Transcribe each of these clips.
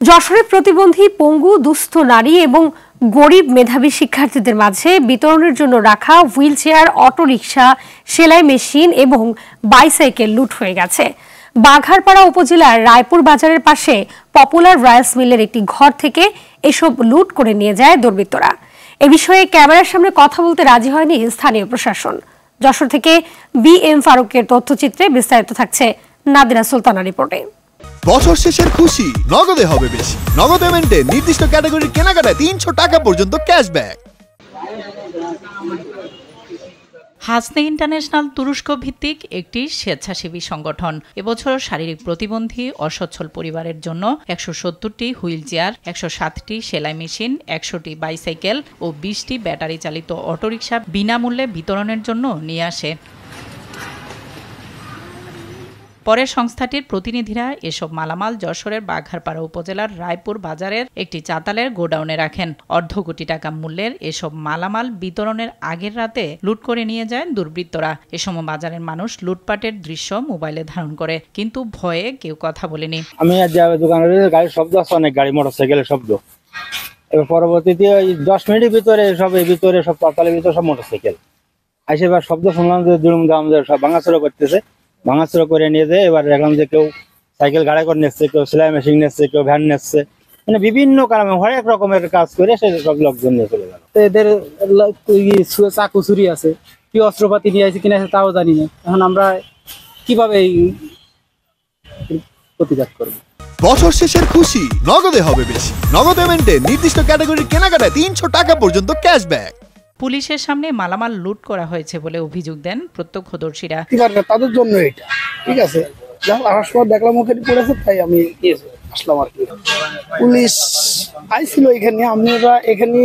যশোরে প্রতিবন্ধী, পঙ্গু, দুস্থ নারী এবং গরিব মেধাবী শিক্ষার্থীদের মাঝে বিতরণের জন্য রাখা হুইলচেয়ার, অটোরিকশা, সেলাই মেশিন এবং বাইসাইকেল লুট হয়ে গেছে। বাঘারপাড়া উপজেলার রায়পুর বাজারের পাশে পপুলার রাইস মিলের একটি ঘর থেকে এসব লুট করে নিয়ে যায় দুর্বৃত্তরা। এ বিষয়ে ক্যামেরার সামনে কথা বলতে রাজি হয়নি স্থানীয় প্রশাসন। যশোর থেকে BM ফারুকের তথ্যচিত্রে বিস্তারিত থাকছে নাদিরা সুলতানার রিপোর্টে। বছর শেষের খুশি নগদে হবে বেশি। নগদ পেমেন্টে নির্দিষ্ট ক্যাটাগরির কেনাকাটায় 300 টাকা পর্যন্ত ক্যাশব্যাক। হাসনে ইন্টারন্যাশনাল তুরস্ক ভিত্তিক একটি স্বেচ্ছাসেবী সংগঠন এবছর শারীরিক প্রতিবন্ধী অসচ্ছল পরিবারের জন্য 170টি হুইল চেয়ার, 107টি সেলাই মেশিন, 100টি বাইসাইকেল ও 20টি ব্যাটারি চালিত অটোরিকশা বিনামূল্যে বিতরণের জন্য নিয়ে আসে। পরে সংস্থাটির প্রতিনিধিরা এসব মালামাল যশোরের বাঘারপাড়া উপজেলার রায়পুর বাজারের একটি চাতালের গোডাউনে রাখেন। অর্ধ কোটি টাকা মূল্যের এসব মালামাল বিতরণের আগের রাতে লুট করে নিয়ে যায় দুর্বৃত্তরা। এ সময় বাজারের মানুষ লুটপাটের দৃশ্য মোবাইলে ধারণ করে, কিন্তু ভয়ে কেউ কথা বলেনি। আমি দোকানের গাড়ির শব্দ আছে, অনেক গাড়ি মোটরসাইকেলের শব্দ। এবার পরবর্তীতে 10 মিনিটের ভিতরে সব চাতালের ভিতরে সব মোটরসাইকেল আসে। এবার শব্দ শুনলাম যে আমাদের সব ভাঙাচোরা করতেছে। ভাঙাচোরা করে নিয়ে যায়। এবার দেখলাম যে কেউ সাইকেল গাড়ি করে নিচ্ছে, কেউ সেলাই মেশিন নিচ্ছে, কেউ ভ্যান নিচ্ছে, মানে বিভিন্ন কারণে হরেক রকমের কাজ করে সে সব লোকজন নিয়ে চলে গেল। এদের চাকু চুরি আছে, কি অস্ত্রপাতি নিয়ে আসে কিনা তাও জানি না। এখন আমরা কিভাবে প্রতিবাদ করবো? বছর শেষের খুশি নগদে হবে বেশি। নগদ পেমেন্টে নির্দিষ্ট ক্যাটাগরির কেনাকাটায় 300 টাকা পর্যন্ত ক্যাশব্যাক। পুলিশের সামনে মালামাল লুট করা হয়েছে বলে অভিযোগ দেন প্রত্যক্ষদর্শীরা। তাদের জন্য এটা ঠিক আছে, আসার সময় দেখলাম ওখানে পড়েছে, তাই আমি আসলাম আর কি। পুলিশ আইছিল এখানে, আমরা এখানে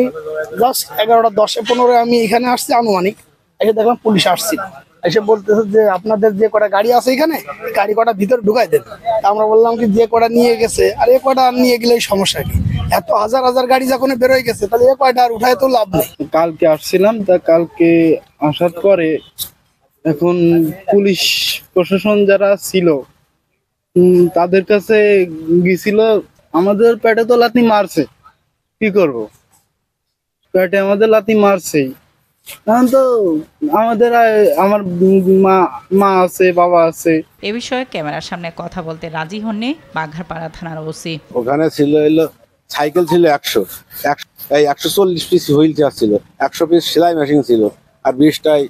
11টা 10-15 আমি এখানে আসছি আনুমানিক। এসে দেখলাম পুলিশ আসছিল, এসে বলতেছে যে আপনাদের যে কটা গাড়ি আছে এখানে, গাড়ি কটা ভিতরে ঢুকাই দেন। আমরা বললাম কি যে কটা নিয়ে গেছে আর এ কটা নিয়ে গেলে সমস্যা কি, এত হাজার হাজার গাড়ি যখন বেরোয় গেছে তাহলে এ কয়টা আর উঠায় তো লাভ নেই। কালকে আসছিলাম, তা কালকে আসার পরে এখন পুলিশ প্রশাসন যারা ছিল তাদের কাছে গেছিল। আমাদের পেটে তো লাথি মারছে, কি করব, পেটে আমাদের লাথি মারছেই। এখন তো আমার মা আছে, বাবা আছে। এ বিষয়ে ক্যামেরার সামনে কথা বলতে রাজি হননি বাঘারপাড়া থানার ওসি। ওখানে ছিল সাইকেল ছিল 140 পিস হুইল চেয়ার ছিল, 100 পিস সেলাই মেশিন ছিল, আর 20টাই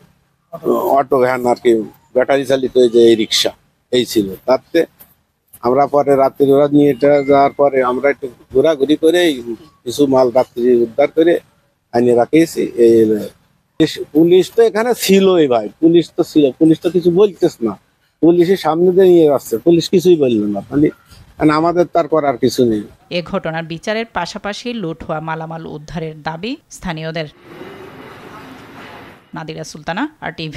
অটো ভ্যান আর কি ব্যাটারি চালিত যে এই রিক্সা এই ছিল। তাতে আমরা পরে রাত্রি ওরা নিয়ে যাওয়ার পরে আমরা একটু ঘোরাঘুরি করে কিছু মাল রাত্রি উদ্ধার করে আনিয়ে রাখিয়েছি। এই পুলিশ তো এখানে ছিলই ভাই, পুলিশ তো ছিল, পুলিশ তো কিছু বলতেছ না, পুলিশের সামনে দিয়ে নিয়ে যাচ্ছে, পুলিশ কিছুই বললো না, মানে আমাদের তার করার কিছু নেই। এ ঘটনার বিচারের পাশাপাশি লুট হওয়া মালামাল উদ্ধারের দাবি স্থানীয়দের। নাদিরা সুলতানা, RTV।